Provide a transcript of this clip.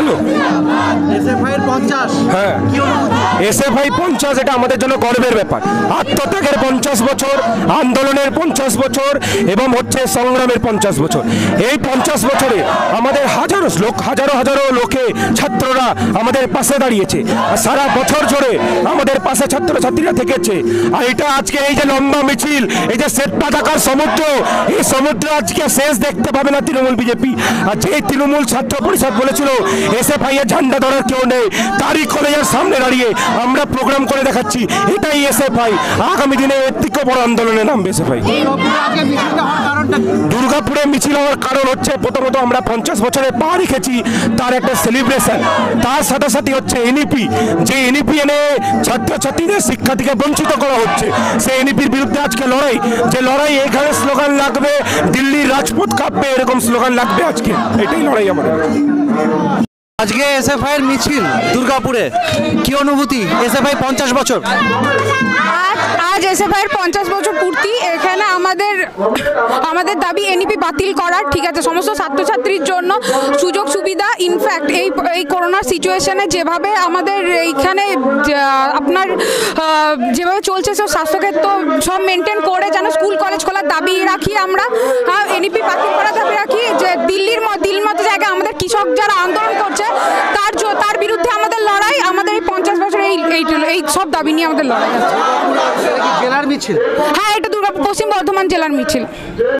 ভালো। এসএফআই এর 50, হ্যাঁ, কি অনুভূতি? এসএফআই 50 এটা আমাদের জন্য গর্বের ব্যাপার। আত্মত্যাগের 50 বছর, আন্দোলনের 50 বছর এবং হচ্ছে সংগ্রামের 50 বছর। এই 50 বছরে আমাদের হাজারো হাজারো লোকে ছাত্ররা আমাদের পাশে দাঁড়িয়েছে, আর সারা বছর জুড়ে আমাদের পাশে ছাত্রছাত্রীরা থেকেছে। আর এটা আজকে এই যে লম্বা মিছিল, এই যে শ্বেত পতাকার সমুদ্র, এই সমুদ্র আজকে শেষ দেখতে পাবে না তৃণমূল বিজেপি। আর যে তৃণমূল ছাত্র পরিষদ বলেছিল এসএফআই এর ঝান্ডা ধরার কেউ নেই, তারই কলেজের সামনে দাঁড়িয়ে আমরা প্রোগ্রাম করে দেখাচ্ছি এটাই এসএফআই। আগামী দিনে এর থেকে বড় আন্দোলনে নামবে এসএফআই। দুর্গাপুরে মিছিল হওয়ার কারণ হচ্ছে প্রথমত আমরা 50 বছরে পা রেখেছি, তার একটা সেলিব্রেশন। তার সাথে সাথে হচ্ছে এনইপি, যে এনইপি এনে ছাত্রছাত্রীদের শিক্ষা থেকে বঞ্চিত করা হচ্ছে, সেই এনইপির বিরুদ্ধে আজকে লড়াই। যে লড়াই এখানে স্লোগান লাগবে, দিল্লির রাজপথ কাঁপবে, এরকম স্লোগান লাগবে আজকে। এটাই লড়াই আমাদের। আজকে এসএফআই এর মিছিল দুর্গাপুরে, কি অনুভূতি? এসএফআই 50 বছর। আজ এসএফআই এর 50 বছর পূর্তি। এখানে আমাদের দাবি এনইপি বাতিল করার, ঠিক আছে, সমস্ত ছাত্রছাত্রীর জন্য সুযোগ সুবিধা। ইনফ্যাক্ট এই করোনার সিচুয়েশনে যেভাবে আমাদের এইখানে আপনার যেভাবে চলছে সব স্বাস্থ্যক্ষেত্র সব মেনটেন করে যেন স্কুল কলেজ খোলার দাবি রাখি আমরা। এনইপি বাতিল করার দাবি রাখি। যে দিল্লির মতো জায়গায় আমাদের কৃষক যারা আন্দোলন করছে তার বিরুদ্ধে আমাদের লড়াই। আমাদের এই 50 বছর এই সব দাবি নিয়ে আমাদের লড়াই আছে। জেলার মিছিল? হ্যাঁ, এটা দুর্গাপুর পশ্চিম বর্ধমান জেলার মিছিল।